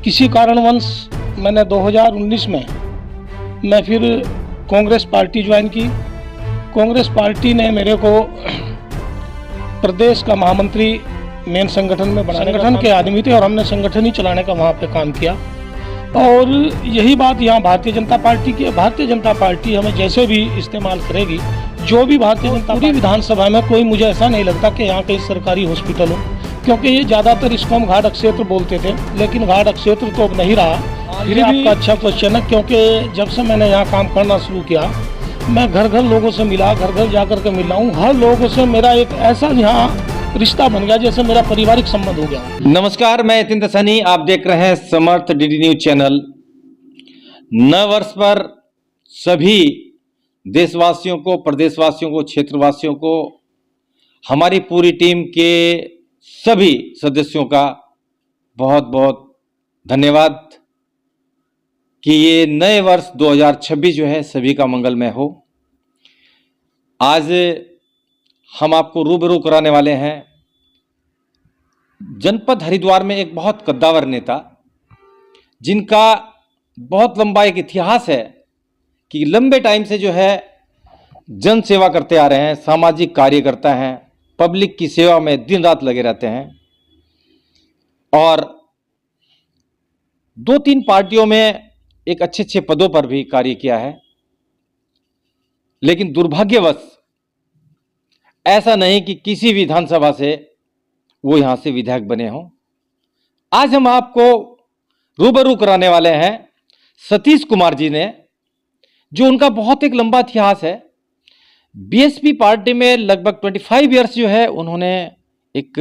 किसी कारणवश मैंने 2019 में मैं फिर कांग्रेस पार्टी ज्वाइन की। कांग्रेस पार्टी ने मेरे को प्रदेश का महामंत्री मेन संगठन में बनाने, संगठन के आदमी थे और हमने संगठन ही चलाने का वहाँ पे काम किया। और यही बात यहाँ भारतीय जनता पार्टी की है। भारतीय जनता पार्टी हमें जैसे भी इस्तेमाल करेगी, जो भी भारतीय जनता पूरी विधानसभा में कोई मुझे ऐसा नहीं लगता कि यहाँ कहीं सरकारी हॉस्पिटल हो, क्योंकि ये ज़्यादातर इसको हम घाट क्षेत्र बोलते थे, लेकिन घाट क्षेत्र तो अब नहीं रहा। फिर आपका अच्छा क्वेश्चन है, क्योंकि जब से मैंने यहाँ काम करना शुरू किया, मैं घर घर लोगों से मिला, घर घर जा कर के मिला हूँ। हर लोगों से मेरा एक ऐसा यहाँ रिश्ता बन गया जैसे मेरा पारिवारिक संबंध हो गया। नमस्कार, मैं यतीन्द्र सैनी, आप देख रहे हैं समर्थ डीडी न्यूज चैनल। नव वर्ष पर सभी देशवासियों को, प्रदेशवासियों को, क्षेत्रवासियों को, हमारी पूरी टीम के सभी सदस्यों का बहुत बहुत धन्यवाद कि ये नए वर्ष 2026 जो है सभी का मंगलमय हो। आज हम आपको रूबरू कराने वाले हैं जनपद हरिद्वार में एक बहुत कद्दावर नेता, जिनका बहुत लंबा एक इतिहास है कि लंबे टाइम से जो है जन सेवा करते आ रहे हैं, सामाजिक कार्य करता हैं, पब्लिक की सेवा में दिन रात लगे रहते हैं और 2-3 पार्टियों में एक अच्छे अच्छे पदों पर भी कार्य किया है। लेकिन दुर्भाग्यवश ऐसा नहीं कि किसी विधानसभा से वो यहां से विधायक बने हों। आज हम आपको रूबरू कराने वाले हैं सतीश कुमार जी ने, जो उनका बहुत एक लंबा इतिहास है। बीएसपी पार्टी में लगभग 25 इयर्स जो है उन्होंने एक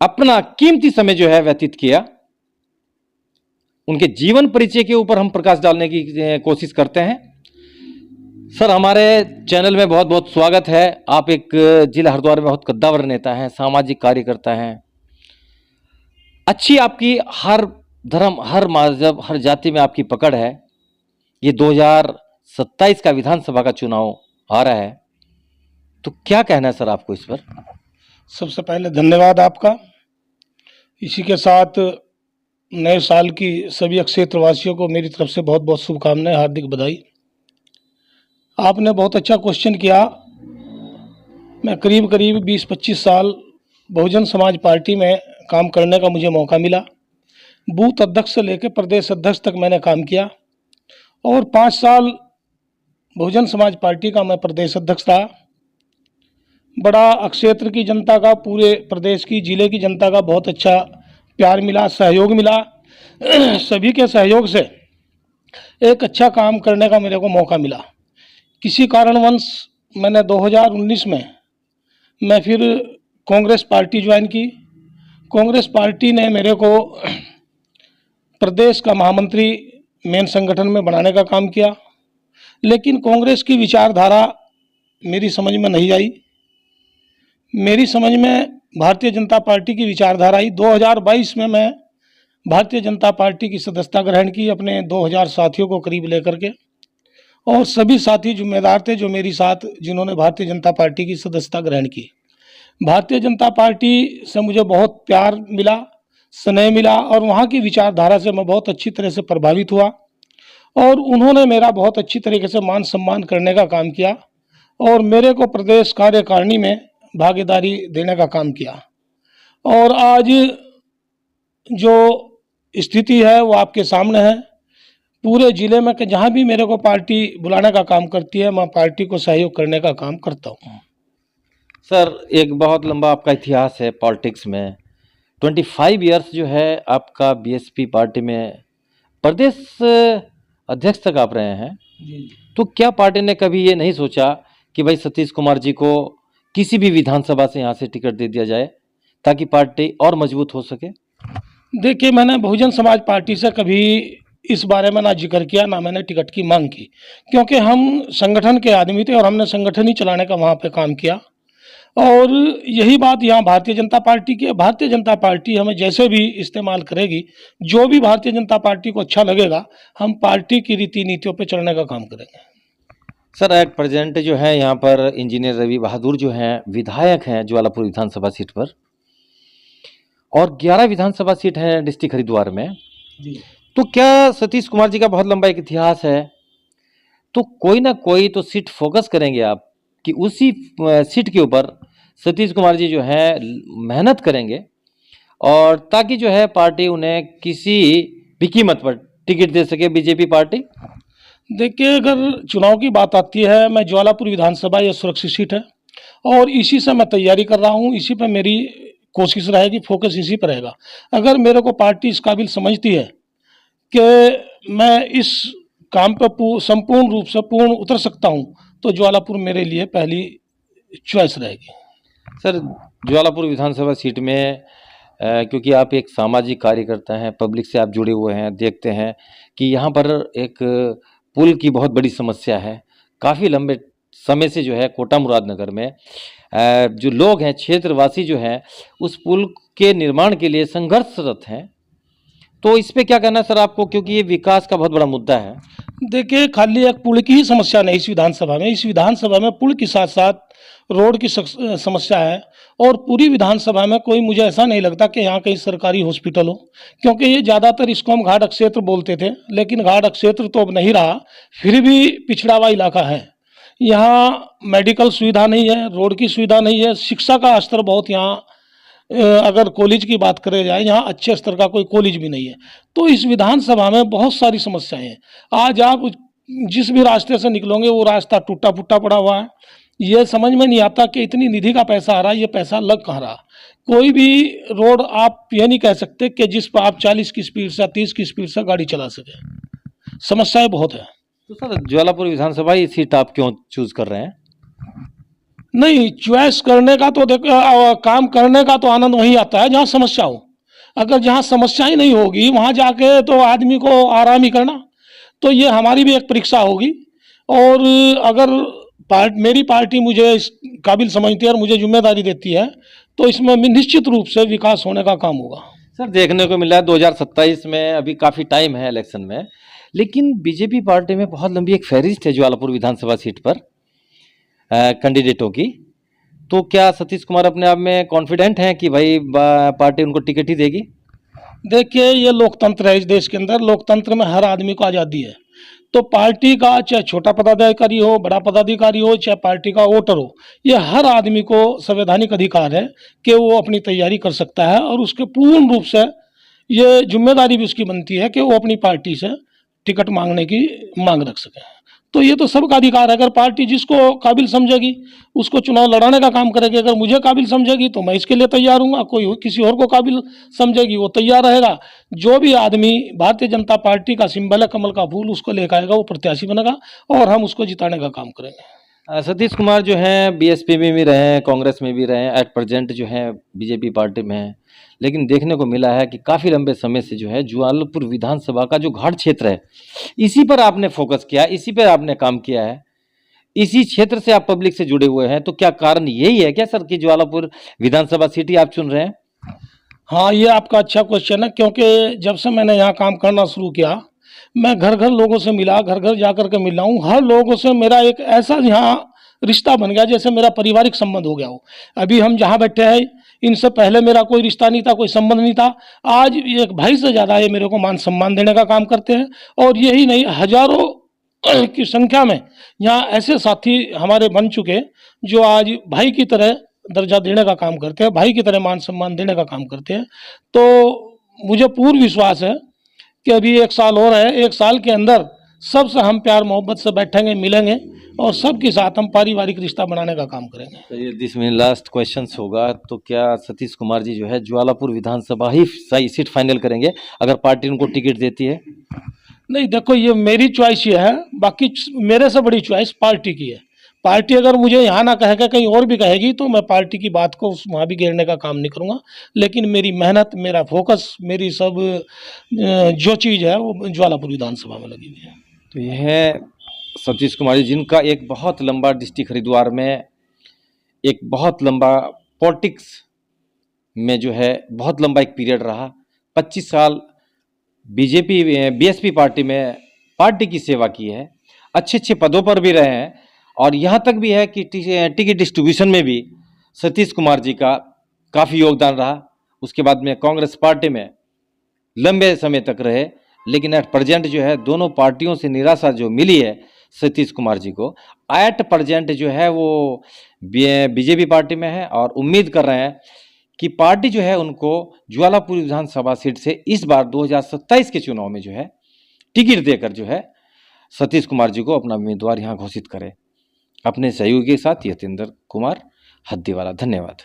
अपना कीमती समय जो है व्यतीत किया। उनके जीवन परिचय के ऊपर हम प्रकाश डालने की कोशिश करते हैं। सर, हमारे चैनल में बहुत बहुत स्वागत है। आप एक जिला हरिद्वार में बहुत कद्दावर नेता हैं, सामाजिक कार्यकर्ता हैं। अच्छी आपकी हर धर्म, हर मजहब, हर जाति में आपकी पकड़ है। ये 2027 का विधानसभा का चुनाव आ रहा है, तो क्या कहना है सर आपको इस पर? सबसे पहले धन्यवाद आपका। इसी के साथ नए साल की सभी क्षेत्रवासियों को मेरी तरफ से बहुत बहुत शुभकामनाएं, हार्दिक बधाई। आपने बहुत अच्छा क्वेश्चन किया। मैं करीब 20-25 साल बहुजन समाज पार्टी में काम करने का मुझे मौका मिला। बूथ अध्यक्ष से लेकर प्रदेश अध्यक्ष तक मैंने काम किया और 5 साल बहुजन समाज पार्टी का मैं प्रदेश अध्यक्ष था। बड़ा क्षेत्र की जनता का, पूरे प्रदेश की, जिले की जनता का बहुत अच्छा प्यार मिला, सहयोग मिला। सभी के सहयोग से एक अच्छा काम करने का मेरे को मौका मिला। किसी कारणवश मैंने 2019 में मैं फिर कांग्रेस पार्टी ज्वाइन की। कांग्रेस पार्टी ने मेरे को प्रदेश का महामंत्री मेन संगठन में बनाने का काम किया, लेकिन कांग्रेस की विचारधारा मेरी समझ में नहीं आई। मेरी समझ में भारतीय जनता पार्टी की विचारधारा आई। 2022 में मैं भारतीय जनता पार्टी की सदस्यता ग्रहण की, अपने 2000 साथियों को करीब लेकर के, और सभी साथी जिम्मेदार थे जो मेरी साथ, जिन्होंने भारतीय जनता पार्टी की सदस्यता ग्रहण की। भारतीय जनता पार्टी से मुझे बहुत प्यार मिला, स्नेह मिला और वहाँ की विचारधारा से मैं बहुत अच्छी तरह से प्रभावित हुआ और उन्होंने मेरा बहुत अच्छी तरीके से मान सम्मान करने का काम किया और मेरे को प्रदेश कार्यकारिणी में भागीदारी देने का काम किया। और आज जो स्थिति है वो आपके सामने है। पूरे जिले में कि जहाँ भी मेरे को पार्टी बुलाने का काम करती है, मैं पार्टी को सहयोग करने का काम करता हूँ। सर, एक बहुत लंबा आपका इतिहास है पॉलिटिक्स में। 25 इयर्स जो है आपका बीएसपी पार्टी में प्रदेश अध्यक्ष तक आप रहे हैं। तो क्या पार्टी ने कभी ये नहीं सोचा कि भाई सतीश कुमार जी को किसी भी विधानसभा से यहाँ से टिकट दे दिया जाए ताकि पार्टी और मजबूत हो सके? देखिए, मैंने बहुजन समाज पार्टी से कभी इस बारे में ना जिक्र किया, ना मैंने टिकट की मांग की, क्योंकि हम संगठन के आदमी थे और हमने संगठन ही चलाने का वहाँ पे काम किया। और यही बात यहाँ भारतीय जनता पार्टी की है। भारतीय जनता पार्टी हमें जैसे भी इस्तेमाल करेगी, जो भी भारतीय जनता पार्टी को अच्छा लगेगा, हम पार्टी की रीति नीतियों पे चलने का काम करेंगे। सर, एक प्रेजेंट जो है यहाँ पर इंजीनियर रवि बहादुर जो हैं विधायक हैं ज्वालापुर विधानसभा सीट पर, और 11 विधानसभा सीट है डिस्ट्रिक्ट हरिद्वार में। जी। तो क्या सतीश कुमार जी का बहुत लंबा एक इतिहास है, तो कोई ना कोई तो सीट फोकस करेंगे आप कि उसी सीट के ऊपर सतीश कुमार जी जो है मेहनत करेंगे और ताकि जो है पार्टी उन्हें किसी भी कीमत पर टिकट दे सके, बीजेपी पार्टी। देखिए, अगर चुनाव की बात आती है, मैं ज्वालापुर विधानसभा ये सुरक्षित सीट है और इसी से मैं तैयारी कर रहा हूँ, इसी पर मेरी कोशिश रहेगी, फोकस इसी पर रहेगा। अगर मेरे को पार्टी इस काबिल समझती है कि मैं इस काम पर संपूर्ण रूप से पूर्ण उतर सकता हूँ, तो ज्वालापुर मेरे लिए पहली चॉइस रहेगी। सर, ज्वालापुर विधानसभा सीट में क्योंकि आप एक सामाजिक कार्यकर्ता हैं, पब्लिक से आप जुड़े हुए हैं, देखते हैं कि यहाँ पर एक पुल की बहुत बड़ी समस्या है। काफ़ी लंबे समय से जो है कोटा मुरादनगर में जो लोग हैं, क्षेत्रवासी जो हैं, उस पुल के निर्माण के लिए संघर्षरत हैं। तो इस पे क्या कहना है सर आपको, क्योंकि ये विकास का बहुत बड़ा मुद्दा है। देखिए, खाली एक पुल की ही समस्या नहीं इस विधानसभा में, इस विधानसभा में पुल के साथ साथ रोड की समस्या है और पूरी विधानसभा में कोई मुझे ऐसा नहीं लगता कि यहाँ कहीं सरकारी हॉस्पिटल हो, क्योंकि ये ज़्यादातर इसको हम घाट क्षेत्र बोलते थे, लेकिन घाट क्षेत्र तो अब नहीं रहा, फिर भी पिछड़ा हुआ इलाका है। यहाँ मेडिकल सुविधा नहीं है, रोड की सुविधा नहीं है, शिक्षा का स्तर बहुत यहाँ अगर कॉलेज की बात करें जाए, यहाँ अच्छे स्तर का कोई कॉलेज भी नहीं है। तो इस विधानसभा में बहुत सारी समस्याएं हैं। आज आप जिस भी रास्ते से निकलोगे वो रास्ता टूटा फूटा पड़ा हुआ है। ये समझ में नहीं आता कि इतनी निधि का पैसा आ रहा है, ये पैसा लग कहाँ रहा। कोई भी रोड आप ये नहीं कह सकते कि जिस पर आप 40 की स्पीड से 30 की स्पीड से गाड़ी चला सके। समस्याएं बहुत है। तो सर, ज्वालापुर विधानसभा ये सीट आप क्यों चूज कर रहे हैं? नहीं, चॉइस करने का तो देखो, काम करने का तो आनंद वहीं आता है जहाँ समस्या हो। अगर जहाँ समस्या ही नहीं होगी वहाँ जाके तो आदमी को आराम ही करना। तो ये हमारी भी एक परीक्षा होगी और अगर मेरी पार्टी मुझे इस काबिल समझती है और मुझे जिम्मेदारी देती है तो इसमें निश्चित रूप से विकास होने का काम होगा। सर, देखने को मिला है 2027 में अभी काफ़ी टाइम है इलेक्शन में, लेकिन बीजेपी पार्टी में बहुत लंबी एक फहरिस्त है ज्वालापुर विधानसभा सीट पर कैंडिडेटों की। तो क्या सतीश कुमार अपने आप में कॉन्फिडेंट हैं कि भाई पार्टी उनको टिकट ही देगी? देखिए, ये लोकतंत्र है, इस देश के अंदर लोकतंत्र में हर आदमी को आज़ादी है। तो पार्टी का चाहे छोटा पदाधिकारी हो, बड़ा पदाधिकारी हो, चाहे पार्टी का वोटर हो, ये हर आदमी को संवैधानिक अधिकार है कि वो अपनी तैयारी कर सकता है और उसके पूर्ण रूप से ये जिम्मेदारी भी उसकी बनती है कि वो अपनी पार्टी से टिकट मांगने की मांग रख सके। तो ये तो सबका अधिकार है। अगर पार्टी जिसको काबिल समझेगी उसको चुनाव लड़ाने का काम करेगी। अगर मुझे काबिल समझेगी तो मैं इसके लिए तैयार हूँ, कोई किसी और को काबिल समझेगी वो तैयार रहेगा। जो भी आदमी भारतीय जनता पार्टी का सिंबल है कमल का फूल, उसको लेकर आएगा, वो प्रत्याशी बनेगा और हम उसको जिताने का काम करेंगे। सतीश कुमार जो हैं बीएसपी में भी रहे हैं, कांग्रेस में भी रहे हैं, एट प्रेजेंट जो हैं बीजेपी पार्टी में हैं, लेकिन देखने को मिला है कि काफ़ी लंबे समय से जो है ज्वालापुर विधानसभा का जो घाट क्षेत्र है, इसी पर आपने फोकस किया, इसी पर आपने काम किया है, इसी क्षेत्र से आप पब्लिक से जुड़े हुए हैं। तो क्या कारण यही है क्या सर कि ज्वालापुर विधानसभा सीट ही आप चुन रहे हैं? हाँ, ये आपका अच्छा क्वेश्चन है, क्योंकि जब से मैंने यहाँ काम करना शुरू किया मैं घर घर लोगों से मिला, घर घर जा कर के मिला हूँ। हर लोगों से मेरा एक ऐसा यहाँ रिश्ता बन गया जैसे मेरा पारिवारिक संबंध हो गया हो। अभी हम जहाँ बैठे हैं इनसे पहले मेरा कोई रिश्ता नहीं था, कोई संबंध नहीं था। आज एक भाई से ज़्यादा ये मेरे को मान सम्मान देने का काम करते हैं और यही नहीं, हजारों की संख्या में यहाँ ऐसे साथी हमारे बन चुके जो आज भाई की तरह दर्जा देने का काम करते हैं, भाई की तरह मान सम्मान देने का काम करते हैं। तो मुझे पूर्ण विश्वास है कि अभी 1 साल और है, 1 साल के अंदर सबसे हम प्यार मोहब्बत से बैठेंगे, मिलेंगे और सबके साथ हम पारिवारिक रिश्ता बनाने का काम करेंगे। तो ये दिस में लास्ट क्वेश्चन होगा, तो क्या सतीश कुमार जी जो है ज्वालापुर विधानसभा ही सही सीट फाइनल करेंगे अगर पार्टी उनको टिकट देती है? नहीं, देखो, ये मेरी चॉइस ये है, बाकी मेरे से बड़ी चॉइस पार्टी की है। पार्टी अगर मुझे यहाँ ना कहेगा कहीं और भी कहेगी तो मैं पार्टी की बात को वहाँ भी घेरने का काम नहीं करूँगा, लेकिन मेरी मेहनत, मेरा फोकस, मेरी सब जो चीज़ है वो ज्वालापुर विधानसभा में लगी हुई है। तो यह है सतीश कुमार जी, जिनका एक बहुत लंबा डिस्ट्रिक्ट हरिद्वार में एक बहुत लंबा पॉलिटिक्स में जो है बहुत लंबा एक पीरियड रहा। 25 साल बीजेपी बीएसपी पार्टी में पार्टी की सेवा की है, अच्छे अच्छे पदों पर भी रहे हैं और यहाँ तक भी है कि टिकट डिस्ट्रीब्यूशन में भी सतीश कुमार जी का काफ़ी योगदान रहा। उसके बाद में कांग्रेस पार्टी में लंबे समय तक रहे, लेकिन एट प्रेजेंट जो है दोनों पार्टियों से निराशा जो मिली है सतीश कुमार जी को, एट प्रेजेंट जो है वो बीजेपी पार्टी में है और उम्मीद कर रहे हैं कि पार्टी जो है उनको ज्वालापुरी विधानसभा सीट से इस बार 2027 के चुनाव में जो है टिकट देकर जो है सतीश कुमार जी को अपना उम्मीदवार यहाँ घोषित करे। अपने सहयोगी के साथ यतीन्द्र कुमार हद्दीवाला। धन्यवाद।